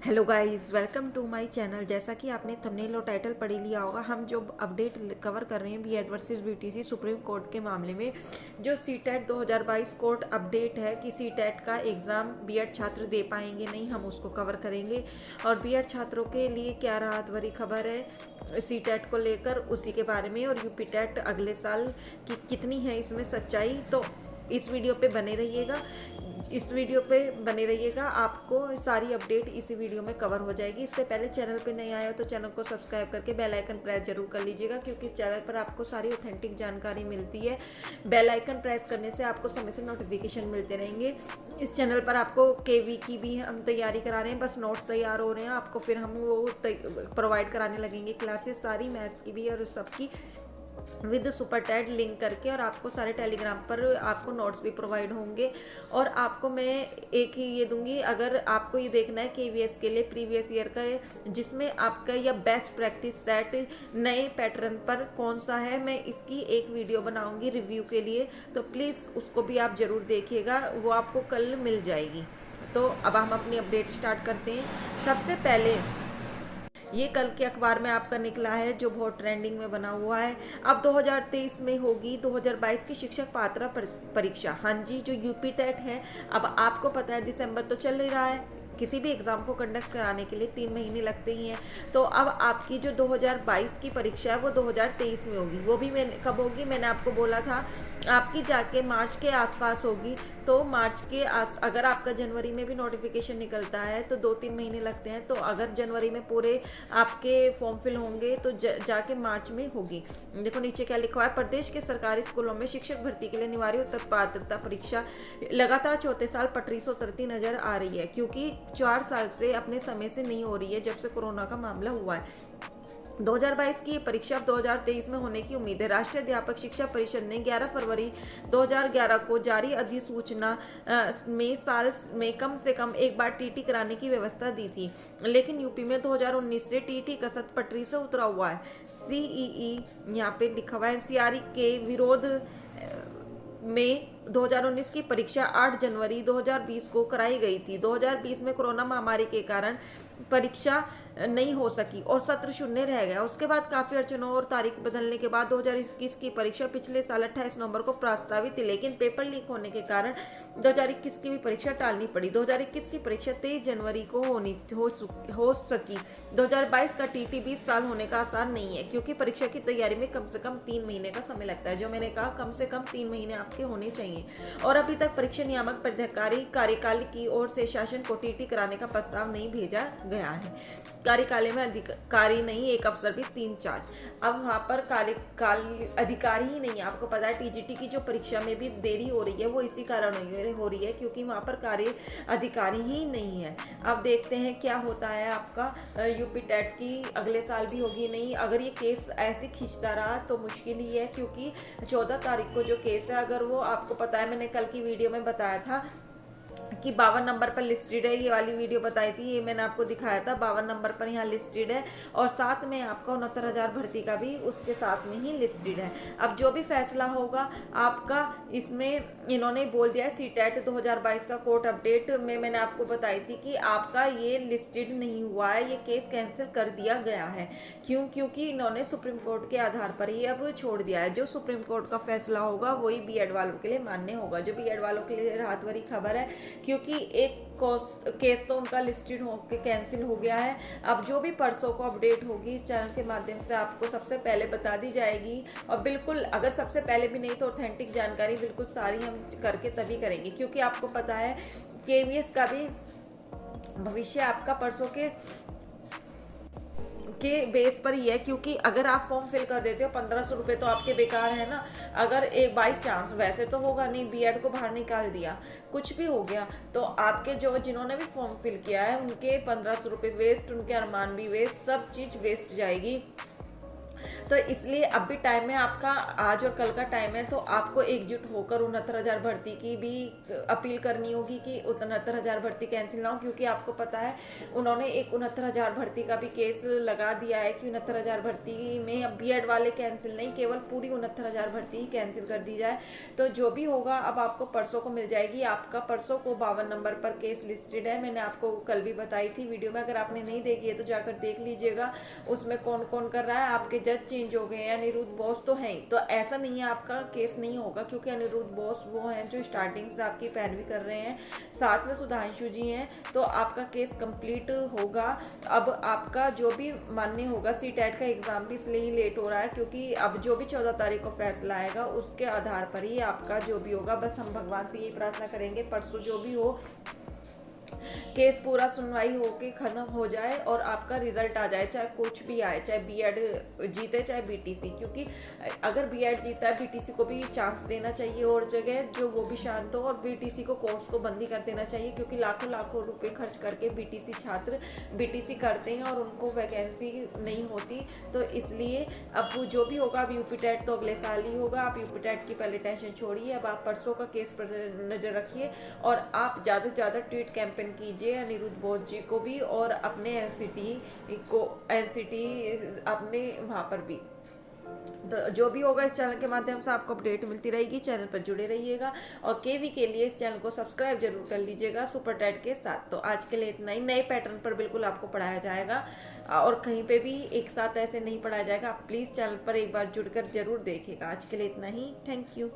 Hello guys, welcome to my channel. जैसा कि आपने थंबनेल और टाइटल पढ़ ही लिया होगा, हम जो अपडेट कवर कर रहे हैं BEd versus BTC Supreme Court के मामले में, जो सीटेट 2022 कोर्ट अपडेट है कि सीटेट का एग्ज़ाम बीएड छात्र दे पाएंगे नहीं, हम उसको कवर करेंगे। और बीएड छात्रों के लिए क्या राहत भरी खबर है सीटेट को लेकर, उसी के बारे में। और यूपी टेट अगले साल की कितनी है इसमें सच्चाई, तो इस वीडियो पे बने रहिएगा। आपको सारी अपडेट इसी वीडियो में कवर हो जाएगी। इससे पहले चैनल पे नए आए हो तो चैनल को सब्सक्राइब करके बेल आइकन प्रेस जरूर कर लीजिएगा, क्योंकि इस चैनल पर आपको सारी ऑथेंटिक जानकारी मिलती है। बेल आइकन प्रेस करने से आपको समय से नोटिफिकेशन मिलते रहेंगे। इस चैनल पर आपको केवी की भी हम तैयारी करा रहे हैं, बस नोट्स तैयार हो रहे हैं, आपको फिर हम वो प्रोवाइड कराने लगेंगे क्लासेस सारी, मैथ्स की भी और सबकी विद सुपर टैट लिंक करके। और आपको सारे टेलीग्राम पर आपको नोट्स भी प्रोवाइड होंगे। और आपको मैं एक ही ये दूंगी, अगर आपको ये देखना है केवीएस के लिए प्रीवियस ईयर का जिसमें आपका या बेस्ट प्रैक्टिस सेट नए पैटर्न पर कौन सा है, मैं इसकी एक वीडियो बनाऊंगी रिव्यू के लिए, तो प्लीज़ उसको भी आप ज़रूर देखिएगा, वो आपको कल मिल जाएगी। तो अब हम अपनी अपडेट स्टार्ट करते हैं। सबसे पहले ये कल के अखबार में आपका निकला है जो बहुत ट्रेंडिंग में बना हुआ है। अब 2023 में होगी 2022 की शिक्षक पात्रता परीक्षा। हाँ जी, जो यूपी टेट है। अब आपको पता है दिसंबर तो चल ही रहा है, किसी भी एग्ज़ाम को कंडक्ट कराने के लिए 3 महीने लगते ही हैं। तो अब आपकी जो 2022 की परीक्षा है वो 2023 में होगी। वो भी मैंने कब होगी, मैंने आपको बोला था आपकी जाके मार्च के आसपास होगी। तो मार्च के अगर आपका जनवरी में भी नोटिफिकेशन निकलता है तो 2-3 महीने लगते हैं। तो अगर जनवरी में पूरे आपके फॉर्म फिल होंगे तो जाके मार्च में होगी। देखो नीचे क्या लिखा है, प्रदेश के सरकारी स्कूलों में शिक्षक भर्ती के लिए अनिवार्य उत्तर पात्रता परीक्षा लगातार चौथे साल पटरी से उतरती नजर आ रही है, क्योंकि 4 साल से अपने समय से नहीं हो रही है जब से कोरोना का मामला हुआ है। 2022 की परीक्षा अब 2023 में होने की उम्मीद है। राष्ट्रीय अध्यापक शिक्षा परिषद ने 11 फरवरी 2011 को जारी अधिसूचना में साल में कम से कम एक बार टीटी कराने की व्यवस्था दी थी, लेकिन यूपी में 2019 से टीटी कसरत पटरी से उतरा हुआ है। सीईई यहाँ पे लिखा हुआ है, एनसीआरटी के विरोध में 2019 की परीक्षा 8 जनवरी 2020 को कराई गई थी। 2020 में कोरोना महामारी के कारण परीक्षा नहीं हो सकी और सत्र शून्य रह गया। उसके बाद काफी अड़चनों और तारीख बदलने के बाद 2021 की परीक्षा पिछले साल 28 नवंबर को प्रस्तावित थी, लेकिन पेपर लीक होने के कारण 2021 की भी परीक्षा टालनी पड़ी। 2021 की परीक्षा 23 जनवरी को हो सकी। 2022 का टीटी 20 साल होने का आसार नहीं है, क्योंकि परीक्षा की तैयारी में कम से कम 3 महीने का समय लगता है। जो मैंने कहा, कम से कम 3 महीने आपके होने चाहिए। और अभी तक परीक्षा नियामक प्राधिकारी कार्यकाल की ओर से शासन को टीटी कराने का प्रस्ताव नहीं भेजा गया है। कार्यकाल में अधिकारी नहीं, एक अफसर भी 3 चार्ज। अब वहाँ पर कार्यकाल अधिकारी ही नहीं है। आपको पता है टीजीटी की जो परीक्षा में भी देरी हो रही है वो इसी कारण हो रही है, क्योंकि वहाँ पर कार्य अधिकारी ही नहीं है। अब देखते हैं क्या होता है। आपका यूपी टेट की अगले साल भी होगी नहीं। अगर ये केस ऐसे खींचता रहा तो मुश्किल ही है, क्योंकि 14 तारीख को जो केस है, अगर वो आपको पता है, मैंने कल की वीडियो में बताया था कि 52 नंबर पर लिस्टेड है। ये वाली वीडियो बताई थी, ये मैंने आपको दिखाया था, 52 नंबर पर यहाँ लिस्टेड है। और साथ में आपका 69,000 भर्ती का भी उसके साथ में ही लिस्टेड है। अब जो भी फैसला होगा आपका, इसमें इन्होंने बोल दिया है सीटेट 2022 का कोर्ट अपडेट में मैंने आपको बताई थी कि आपका ये लिस्टेड नहीं हुआ है, ये केस कैंसिल कर दिया गया है। क्यों? क्योंकि इन्होंने सुप्रीम कोर्ट के आधार पर ही अब छोड़ दिया है। जो सुप्रीम कोर्ट का फैसला होगा वही बीएड वालों के लिए मान्य होगा। जो बीएड वालों के लिए राहत भरी खबर है, क्योंकि एक केस तो उनका लिस्टेड होकर कैंसिल हो गया है। अब जो भी परसों को अपडेट होगी इस चैनल के माध्यम से आपको सबसे पहले बता दी जाएगी। और बिल्कुल, अगर सबसे पहले भी नहीं तो ऑथेंटिक जानकारी बिल्कुल सारी हम करके तभी करेंगे, क्योंकि आपको पता है केवीएस का भी भविष्य आपका परसों के बेस पर ही है। क्योंकि अगर आप फॉर्म फिल कर देते हो 1500 रुपये तो आपके बेकार है ना। अगर एक बाई चांस, वैसे तो होगा नहीं, बीएड को बाहर निकाल दिया, कुछ भी हो गया, तो आपके जिन्होंने भी फॉर्म फिल किया है उनके 1500 रुपये वेस्ट, उनके अरमान भी वेस्ट, सब चीज़ वेस्ट जाएगी। तो इसलिए अब भी टाइम है आपका, आज और कल का टाइम है, तो आपको एकजुट होकर 69,000 भर्ती की भी अपील करनी होगी कि 69,000 भर्ती कैंसिल ना हो, क्योंकि आपको पता है उन्होंने एक 69,000 भर्ती का भी केस लगा दिया है कि 69,000 भर्ती में अब बीएड वाले कैंसिल नहीं, केवल पूरी 69,000 भर्ती ही कैंसिल कर दी जाए। तो जो भी होगा अब आपको परसों को मिल जाएगी। आपका परसों को 52 नंबर पर केस लिस्टेड है, मैंने आपको कल भी बताई थी वीडियो में, अगर आपने नहीं देखी है तो जाकर देख लीजिएगा। उसमें कौन कौन कर रहा है, आपके जज चेंज हो गए हैं, अनिरुद्ध बोस तो है ही, तो ऐसा नहीं है आपका केस नहीं होगा, क्योंकि अनिरुद्ध बोस वो हैं जो स्टार्टिंग से आपकी पैरवी कर रहे हैं, साथ में सुधांशु जी हैं, तो आपका केस कंप्लीट होगा। अब आपका जो भी मान्य होगा, सीटेट का एग्जाम भी इसलिए ही लेट हो रहा है क्योंकि अब जो भी 14 तारीख को फैसला आएगा उसके आधार पर ही आपका जो भी होगा, बस हम भगवान से यही प्रार्थना करेंगे परसों जो भी हो केस पूरा सुनवाई होके खत्म हो जाए और आपका रिजल्ट आ जाए, चाहे कुछ भी आए, चाहे बीएड जीते चाहे बीटीसी, क्योंकि अगर बीएड जीता है बीटीसी को भी चांस देना चाहिए और जगह जो वो भी शांत हो, और बीटीसी को कोर्स को बंदी कर देना चाहिए, क्योंकि लाखों लाखों रुपए खर्च करके बीटीसी छात्र बीटीसी करते हैं और उनको वैकेंसी नहीं होती। तो इसलिए अब जो भी होगा, अब यूपी टेट तो अगले साल ही होगा, आप यूपी टेट की पहले टेंशन छोड़िए, अब आप परसों का केस पर नजर रखिए और आप ज़्यादा से ज़्यादा ट्वीट कैंपेन कीजिए अनिरुद्ध बोस जी को भी और अपने एनसीटी अपने वहाँ पर भी। तो जो भी होगा इस चैनल के माध्यम से आपको अपडेट मिलती रहेगी, चैनल पर जुड़े रहिएगा और केवी के लिए इस चैनल को सब्सक्राइब जरूर कर लीजिएगा सुपर टेट के साथ। तो आज के लिए इतना ही, नए पैटर्न पर बिल्कुल आपको पढ़ाया जाएगा और कहीं पे भी एक साथ ऐसे नहीं पढ़ाया जाएगा। आप प्लीज़ चैनल पर एक बार जुड़कर जरूर देखिएगा। आज के लिए इतना ही, थैंक यू।